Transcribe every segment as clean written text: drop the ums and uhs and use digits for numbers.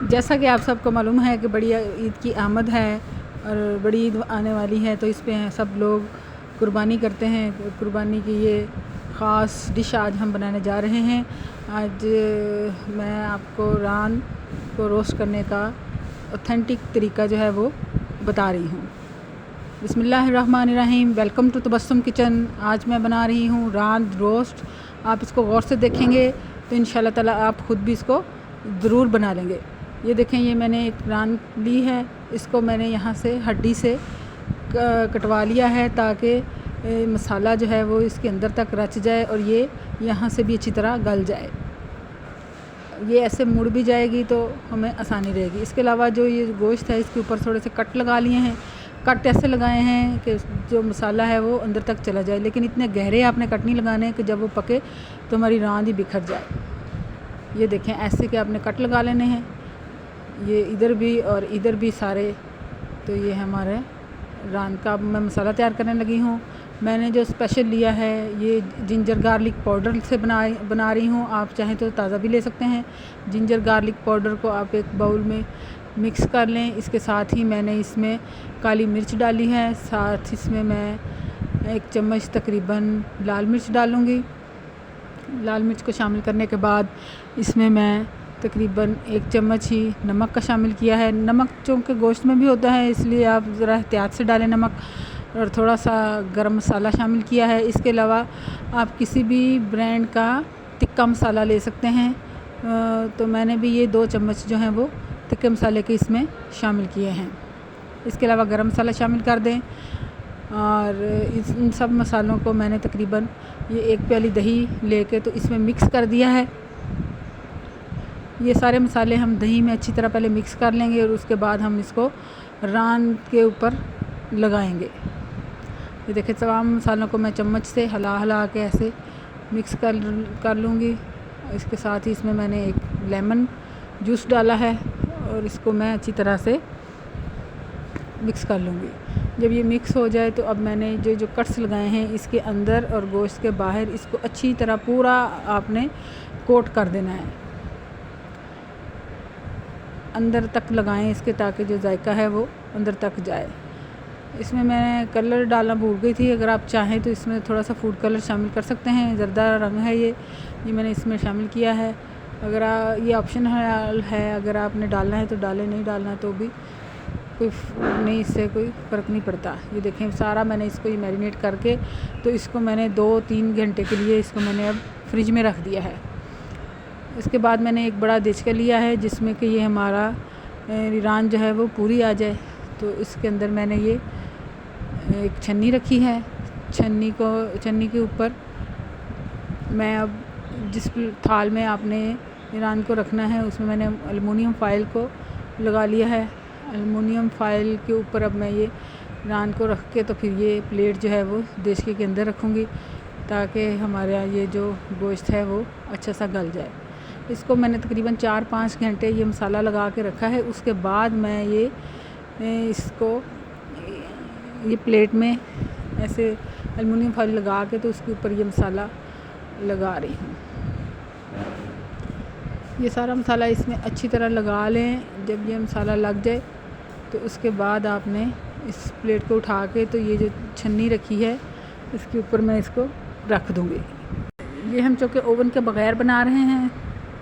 जैसा कि आप सबको मालूम है कि बड़ी ईद की आमद है और बड़ी ईद आने वाली है, तो इस पे सब लोग कुर्बानी करते हैं। कुर्बानी की ये ख़ास डिश आज हम बनाने जा रहे हैं। आज मैं आपको रान को रोस्ट करने का ऑथेंटिक तरीका जो है वो बता रही हूँ। बिस्मिल्लाहिर्रहमानिर्रहीम। Welcome to Tabassum kitchen. आज मैं बना रही हूँ रान रोस्ट। आप इसको गौर से देखेंगे तो इंशाल्लाह ताला आप ख़ुद भी इसको ज़रूर बना लेंगे। ये देखें, ये मैंने एक रान ली है, इसको मैंने यहाँ से हड्डी से कटवा लिया है ताकि मसाला जो है वो इसके अंदर तक रच जाए और ये यहाँ से भी अच्छी तरह गल जाए। ये ऐसे मुड़ भी जाएगी तो हमें आसानी रहेगी। इसके अलावा जो ये गोश्त है इसके ऊपर थोड़े से कट लगा लिए हैं। कट ऐसे लगाए हैं कि जो मसाला है वो अंदर तक चला जाए, लेकिन इतने गहरे आपने कट नहीं लगाने कि जब वो पके तो हमारी रान ही बिखर जाए। ये देखें, ऐसे कि आपने कट लगा लेने हैं, ये इधर भी और इधर भी सारे। तो ये हमारे रान का मैं मसाला तैयार करने लगी हूँ। मैंने जो स्पेशल लिया है ये जिंजर गार्लिक पाउडर से बना रही हूँ। आप चाहें तो ताज़ा भी ले सकते हैं। जिंजर गार्लिक पाउडर को आप एक बाउल में मिक्स कर लें। इसके साथ ही मैंने इसमें काली मिर्च डाली है, साथ इसमें मैं 1 चम्मच तकरीबन लाल मिर्च डालूँगी। लाल मिर्च को शामिल करने के बाद इसमें मैं तकरीबन 1 चम्मच ही नमक का शामिल किया है। नमक चूँकि गोश्त में भी होता है इसलिए आप ज़रा एहतियात से डालें नमक। और थोड़ा सा गरम मसाला शामिल किया है। इसके अलावा आप किसी भी ब्रांड का तिक्का मसाला ले सकते हैं। तो मैंने भी ये 2 चम्मच जो हैं वो तिक्के मसाले के इसमें शामिल किए हैं। इसके अलावा गरम मसाला शामिल कर दें और इन सब मसालों को मैंने तकरीबन ये 1 प्याली दही लेके तो इसमें मिक्स कर दिया है। ये सारे मसाले हम दही में अच्छी तरह पहले मिक्स कर लेंगे और उसके बाद हम इसको रान के ऊपर लगाएंगे। ये देखिए, तमाम मसालों को मैं चम्मच से हिला के ऐसे मिक्स कर लूँगी। इसके साथ ही इसमें मैंने एक लेमन जूस डाला है और इसको मैं अच्छी तरह से मिक्स कर लूँगी। जब ये मिक्स हो जाए तो अब मैंने जो कट्स लगाए हैं इसके अंदर और गोश्त के बाहर इसको अच्छी तरह पूरा आपने कोट कर देना है। अंदर तक लगाएं इसके ताकि जो जायका है वो अंदर तक जाए। इसमें मैं कलर डालना भूल गई थी। अगर आप चाहें तो इसमें थोड़ा सा फूड कलर शामिल कर सकते हैं। ज़रदा रंग है ये मैंने इसमें शामिल किया है। अगर ये ऑप्शन है, अगर आपने डालना है तो डालें, नहीं डालना तो भी कोई नहीं, इससे कोई फ़र्क नहीं पड़ता। ये देखें, सारा मैंने इसको ये मैरिनेट करके तो इसको मैंने 2-3 घंटे के लिए इसको मैंने अब फ्रिज में रख दिया है। इसके बाद मैंने एक बड़ा देचका लिया है जिसमें कि ये हमारा रान जो है वो पूरी आ जाए। तो इसके अंदर मैंने ये एक छन्नी रखी है। छन्नी के ऊपर मैं अब जिस थाल में आपने रान को रखना है उसमें मैंने एलुमिनियम फ़ॉइल को लगा लिया है। एलुमिनियम फ़ॉइल के ऊपर अब मैं ये रान को रख के तो फिर ये प्लेट जो है वो देचके के अंदर रखूँगी ताकि हमारा ये जो गोश्त है वो अच्छा सा गल जाए। इसको मैंने तकरीबन 4-5 घंटे ये मसाला लगा के रखा है। उसके बाद मैं इसको ये प्लेट में ऐसे एलुमिनियम फॉइल लगा के तो उसके ऊपर ये मसाला लगा रही हूँ। ये सारा मसाला इसमें अच्छी तरह लगा लें। जब ये मसाला लग जाए तो उसके बाद आपने इस प्लेट को उठा के तो ये जो छन्नी रखी है इसके ऊपर मैं इसको रख दूँगी। ये हम चूँकि ओवन के बगैर बना रहे हैं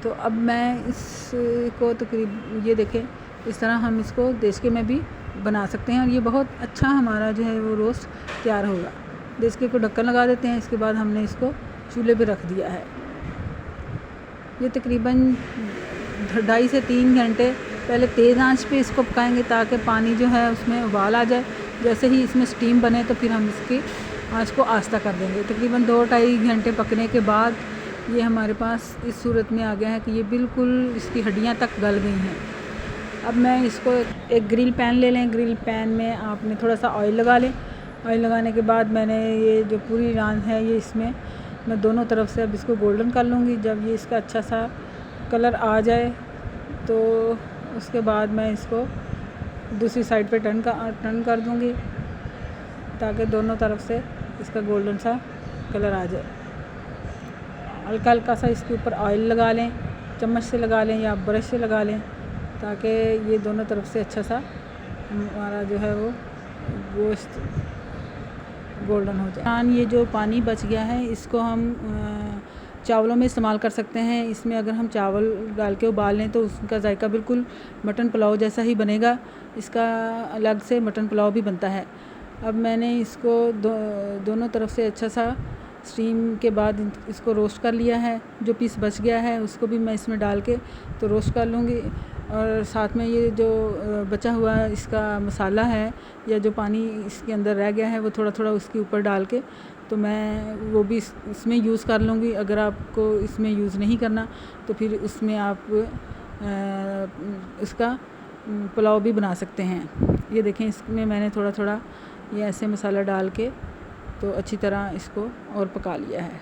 तो अब मैं इसको तकरीबन ये देखें, इस तरह हम इसको देचके में भी बना सकते हैं और ये बहुत अच्छा हमारा जो है वो रोस्ट तैयार होगा। देचके को ढक्कन लगा देते हैं। इसके बाद हमने इसको चूल्हे पे रख दिया है। ये तकरीबन 2.5 से 3 घंटे पहले तेज़ आंच पे इसको पकाएंगे ताकि पानी जो है उसमें उबाल आ जाए। जैसे ही इसमें स्टीम बने तो फिर हम इसकी आंच को आस्ता कर देंगे। तकरीबन 2-2.5 घंटे पकने के बाद ये हमारे पास इस सूरत में आ गया है कि ये बिल्कुल इसकी हड्डियाँ तक गल गई हैं। अब मैं इसको एक ग्रिल पैन ले लें। ग्रिल पैन में आपने थोड़ा सा ऑयल लगा लें। ऑयल लगाने के बाद मैंने ये जो पूरी रान है ये इसमें मैं दोनों तरफ से अब इसको गोल्डन कर लूँगी। जब ये इसका अच्छा सा कलर आ जाए तो उसके बाद मैं इसको दूसरी साइड पे टर्न कर दूँगी ताकि दोनों तरफ से इसका गोल्डन सा कलर आ जाए। हल्का सा इसके ऊपर ऑयल लगा लें, चम्मच से लगा लें या ब्रश से लगा लें ताकि ये दोनों तरफ से अच्छा सा हमारा जो है वो गोश्त गोल्डन हो जाए। ये जो पानी बच गया है इसको हम चावलों में इस्तेमाल कर सकते हैं। इसमें अगर हम चावल डाल के उबाल लें तो उसका जायका बिल्कुल मटन पुलाव जैसा ही बनेगा। इसका अलग से मटन पुलाव भी बनता है। अब मैंने इसको दोनों तरफ से अच्छा सा स्टीम के बाद इसको रोस्ट कर लिया है। जो पीस बच गया है उसको भी मैं इसमें डाल के तो रोस्ट कर लूँगी, और साथ में ये जो बचा हुआ इसका मसाला है या जो पानी इसके अंदर रह गया है वो थोड़ा थोड़ा उसके ऊपर डाल के तो मैं वो भी इसमें यूज़ कर लूँगी। अगर आपको इसमें यूज़ नहीं करना तो फिर उसमें आप इसका पुलाव भी बना सकते हैं। ये देखें, इसमें मैंने थोड़ा थोड़ा ये ऐसे मसाला डाल के तो अच्छी तरह इसको और पका लिया है।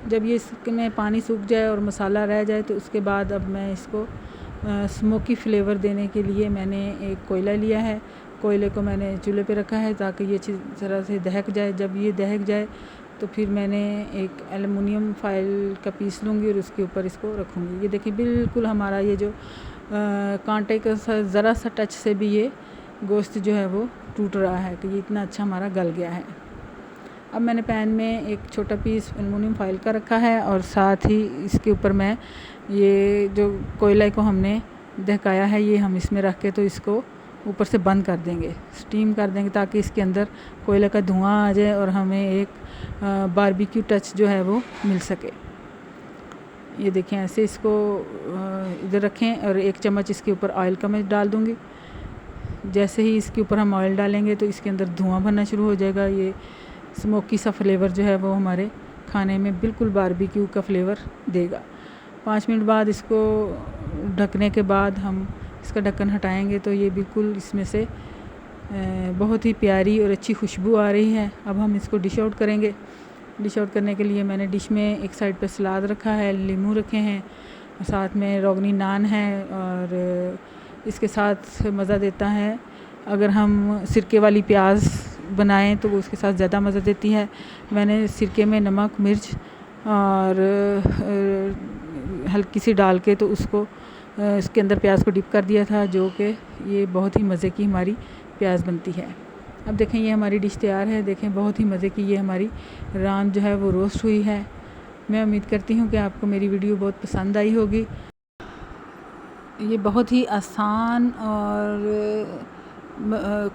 जब ये इसमें पानी सूख जाए और मसाला रह जाए तो उसके बाद अब मैं इसको स्मोकी फ्लेवर देने के लिए मैंने एक कोयला लिया है। कोयले को मैंने चूल्हे पे रखा है ताकि ये अच्छी तरह से दहक जाए। जब ये दहक जाए तो फिर मैंने एक एलुमिनियम फाइल का पीस लूँगी और उसके ऊपर इसको रखूँगी। ये देखिए बिल्कुल हमारा ये जो कांटे का ज़रा सा टच से भी ये गोश्त जो है वो टूट रहा है कि ये इतना अच्छा हमारा गल गया है। अब मैंने पैन में एक छोटा पीस एलुमिनियम फाइल का रखा है और साथ ही इसके ऊपर मैं ये जो कोयले को हमने दहकाया है ये हम इसमें रख के तो इसको ऊपर से बंद कर देंगे, स्टीम कर देंगे ताकि इसके अंदर कोयले का धुआं आ जाए और हमें एक बारबेक्यू टच जो है वो मिल सके। ये देखें, ऐसे इसको इधर रखें और एक चम्मच इसके ऊपर ऑयल का मैं डाल दूँगी। जैसे ही इसके ऊपर हम ऑयल डालेंगे तो इसके अंदर धुआं भरना शुरू हो जाएगा। ये स्मोकी सा फ्लेवर जो है वो हमारे खाने में बिल्कुल बारबेक्यू का फ्लेवर देगा। 5 मिनट बाद इसको ढकने के बाद हम इसका ढक्कन हटाएंगे तो ये बिल्कुल इसमें से बहुत ही प्यारी और अच्छी खुशबू आ रही है। अब हम इसको डिश आउट करेंगे। डिश आउट करने के लिए मैंने डिश में एक साइड पे सलाद रखा है, नींबू रखे हैं, साथ में रोगनी नान है और इसके साथ मज़ा देता है अगर हम सिरके वाली प्याज बनाएं तो वो उसके साथ ज़्यादा मज़ा देती है। मैंने सिरके में नमक, मिर्च और हल्की सी डाल के तो उसको इसके अंदर प्याज को डिप कर दिया था, जो कि ये बहुत ही मज़े की हमारी प्याज बनती है। अब देखें ये हमारी डिश तैयार है। देखें बहुत ही मज़े की ये हमारी रान जो है वो रोस्ट हुई है। मैं उम्मीद करती हूँ कि आपको मेरी वीडियो बहुत पसंद आई होगी। ये बहुत ही आसान और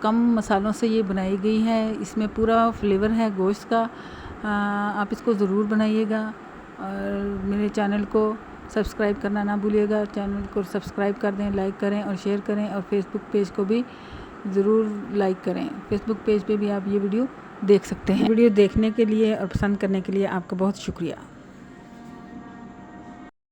कम मसालों से ये बनाई गई है। इसमें पूरा फ्लेवर है गोश्त का। आप इसको ज़रूर बनाइएगा और मेरे चैनल को सब्सक्राइब करना ना भूलिएगा। चैनल को सब्सक्राइब कर दें, लाइक करें और शेयर करें और फेसबुक पेज को भी ज़रूर लाइक करें। फेसबुक पेज पे भी आप ये वीडियो देख सकते हैं। वीडियो देखने के लिए और पसंद करने के लिए आपका बहुत शुक्रिया।